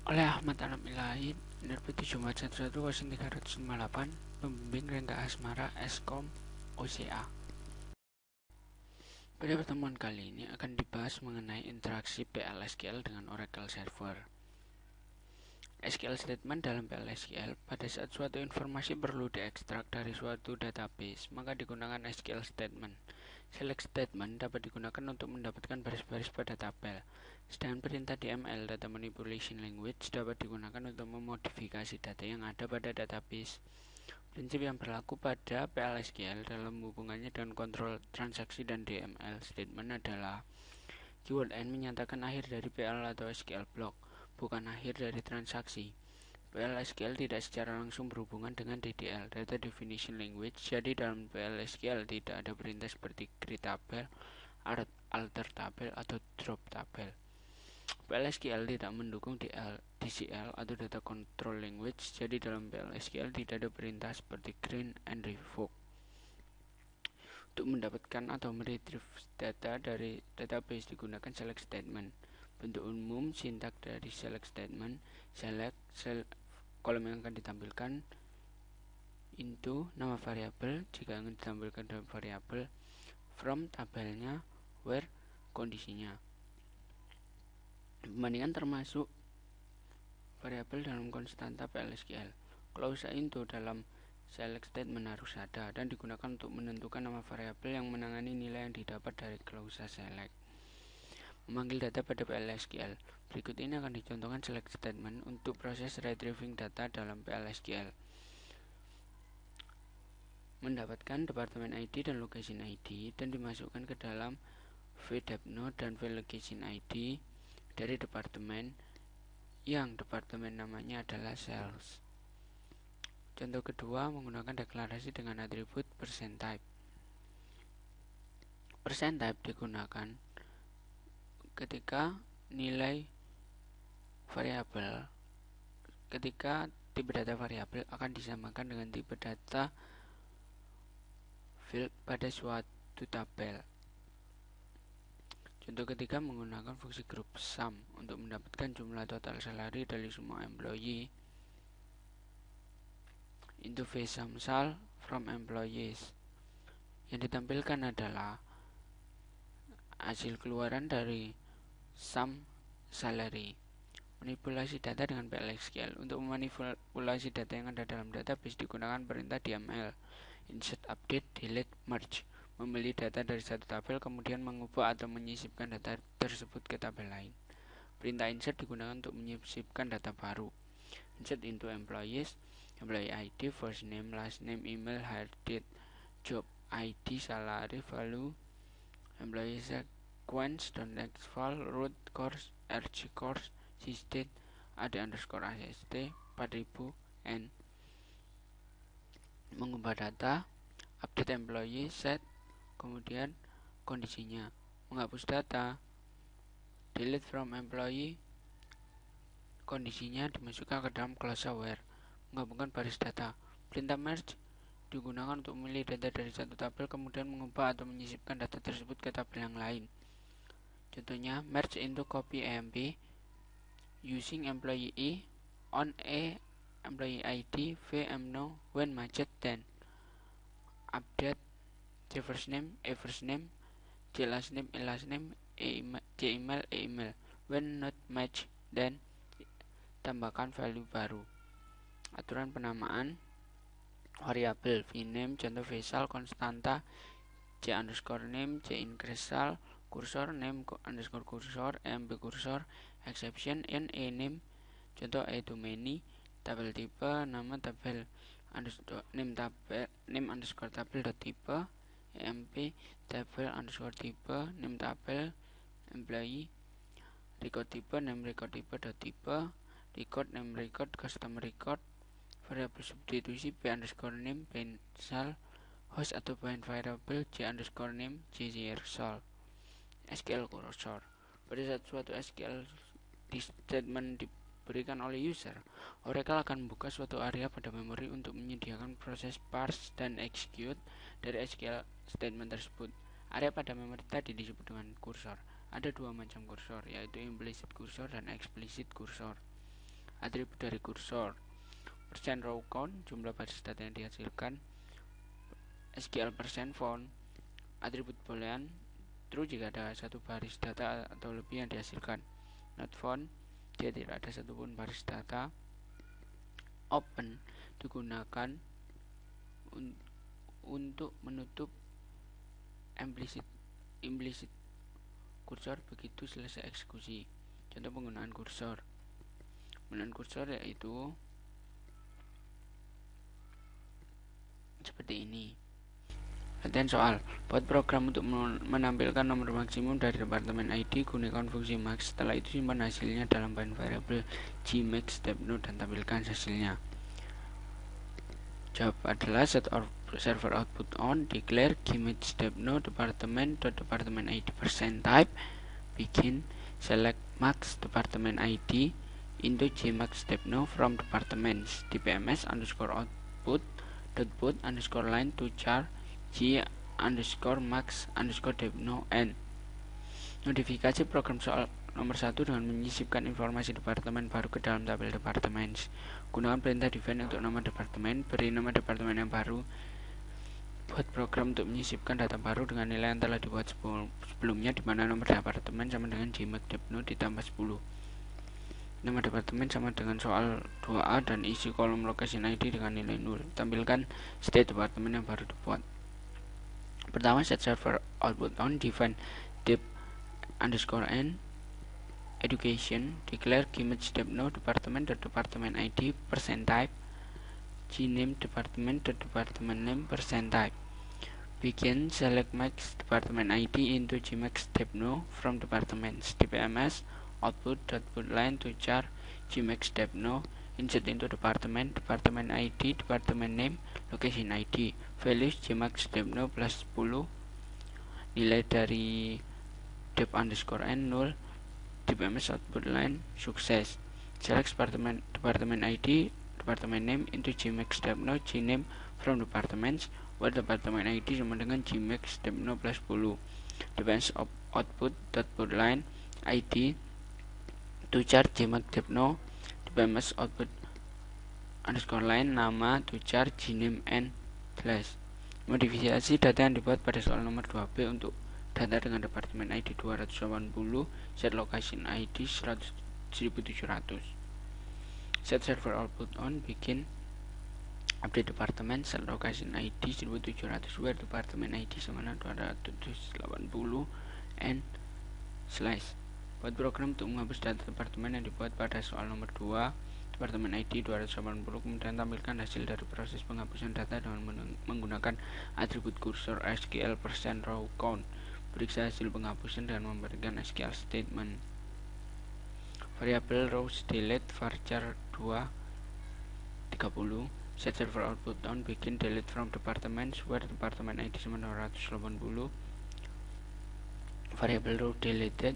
Oleh Ahmad Al-Milahid, Penerbit Jumat 11/1358, Pembimbing Rengga Asmara Eskom OCA. Pada pertemuan kali ini akan dibahas mengenai interaksi PL/SQL dengan Oracle Server. SQL statement dalam PL/SQL, pada saat suatu informasi perlu diekstrak dari suatu database, maka digunakan SQL statement. Select statement dapat digunakan untuk mendapatkan baris-baris pada tabel. Sedangkan perintah DML (Data Manipulation Language) dapat digunakan untuk memodifikasi data yang ada pada database. Prinsip yang berlaku pada PL/SQL dalam hubungannya dengan kontrol transaksi dan DML statement adalah keyword N menyatakan akhir dari PL atau SQL block, bukan akhir dari transaksi. PL/SQL tidak secara langsung berhubungan dengan DDL (Data Definition Language). Jadi dalam PL/SQL tidak ada perintah seperti create tabel, alter tabel, atau drop tabel. PL/SQL tidak mendukung DCL atau Data Control Language. Jadi dalam PL/SQL tidak ada perintah seperti grant and revoke. Untuk mendapatkan atau meretrieve data dari database digunakan select statement. Bentuk umum sintak dari select statement: select kolom yang akan ditampilkan, into nama variabel jika ingin ditampilkan dalam variabel, from tabelnya, where kondisinya. Pembandingan termasuk variabel dalam konstanta PL/SQL. Klausa into dalam select statement harus ada dan digunakan untuk menentukan nama variabel yang menangani nilai yang didapat dari klausa select. Memanggil data pada PL/SQL. Berikut ini akan dicontohkan select statement untuk proses retrieving data dalam PL/SQL. Mendapatkan departemen ID dan location ID dan dimasukkan ke dalam vdepNode dan vlocation ID dari departemen yang departemen namanya adalah sales. Contoh kedua menggunakan deklarasi dengan atribut %type. %type digunakan ketika nilai variabel, ketika tipe data variabel akan disamakan dengan tipe data field pada suatu tabel. Contoh ketiga menggunakan fungsi group sum untuk mendapatkan jumlah total salary dari semua employee into vsum sal from employees. Yang ditampilkan adalah hasil keluaran dari sum salary. Manipulasi data dengan PL/SQL. Untuk memanipulasi data yang ada dalam database digunakan perintah DML: insert, update, delete, merge. Memilih data dari satu tabel kemudian mengubah atau menyisipkan data tersebut ke tabel lain. Perintah insert digunakan untuk menyisipkan data baru. Insert into employees, employee ID, first name, last name, email, hire date, job ID, salary, value, employee sequence, next file, root, course, RG course, sysdate, ad underscore AST 4000 n. Mengubah data, update employee, set, kemudian kondisinya. Menghapus data, delete from employee, kondisinya dimasukkan ke dalam clause where. Menggabungkan baris data. Perintah merge digunakan untuk memilih data dari satu tabel kemudian mengubah atau menyisipkan data tersebut ke tabel yang lain. Contohnya merge into copy emp using employee E on A, employee ID vmno when matched, then update the first name, a first name, the last name, a last name, the email, a email, when not matched, then tambahkan value baru. Aturan penamaan variabel vname, contoh vsal konstanta c underscore name, c increase sal, kursor name underscore kursor, emp kursor, exception in a name, contoh a to many, tabel tipe, nama tabel underscore name underscore tabel dot tipe, emp tabel underscore tipe, name tabel, employee, record tipe, name record tipe dot tipe, record name record, custom record, variabel substitusi p underscore name, pensal, host atau bahan variabel j underscore name, j result. SQL cursor. Pada saat suatu SQL statement diberikan oleh user, Oracle akan membuka suatu area pada memori untuk menyediakan proses parse dan execute dari SQL statement tersebut. Area pada memori tadi disebut dengan kursor. Ada dua macam kursor, yaitu implicit kursor dan explicit kursor. atribut dari kursor, persen row count, jumlah baris data yang dihasilkan, SQL persen font, atribut boolean true jika ada satu baris data atau lebih yang dihasilkan, not found jika tidak ada satupun baris data, open digunakan untuk menutup implicit kursor begitu selesai eksekusi. Contoh penggunaan kursor yaitu seperti ini. Latihan soal. Buat program untuk menampilkan nomor maksimum dari departemen ID, gunakan fungsi max. Setelah itu simpan hasilnya dalam variabel gmax.no dan tampilkan hasilnya. Jawab adalah set server output on, declare gmax.no department ID percent type, begin select max department ID into gmax.no from departments dpms underscore output dot put underscore line to char g underscore max underscore depno n. Modifikasi program soal nomor 1 dengan menyisipkan informasi departemen baru ke dalam tabel departemen. Gunakan perintah define untuk nama departemen, beri nama departemen yang baru. Buat program untuk menyisipkan data baru dengan nilai yang telah dibuat sebelumnya, di mana nomor departemen sama dengan gmax.no ditambah 10. Nama departemen sama dengan soal 2A dan isi kolom location ID dengan nilai 0. Tampilkan state departemen yang baru dibuat. Pertama, set server output on, define dep underscore n, education, declare gmax.no department ID percent type, gname department name percent type, begin select max department ID into gmax.no from departments dpms output line to char gmax.no, insert into department ID, department name, location ID, values gmax.no plus 10, nilai dari dep underscore n 0, dpms output line sukses. Select department ID, department name into gmax.no, gname from departments, where department ID sama dengan gmax.no plus 10, dpms output line ID to char gmax.no, dpms output underscore line nama to char gname n plus. Modifikasi data yang dibuat pada soal nomor 2B untuk data dengan departemen ID 280, set location ID 1700. Set server output on, begin update departemen, set location ID 1700, where departemen ID sama dengan 280 and slash. Buat program untuk menghapus data departemen yang dibuat pada soal nomor 2, departemen ID 280, kemudian tampilkan hasil dari proses penghapusan data dengan menggunakan atribut kursor SQL percent row count. Periksa hasil penghapusan dengan memberikan SQL statement. Variabel rows delete varchar 2 30, set server output on, begin delete from departments, where department ID sama 280, variabel row deleted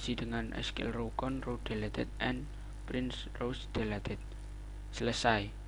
dengan SQL row count, row deleted, and print rows deleted. Selesai.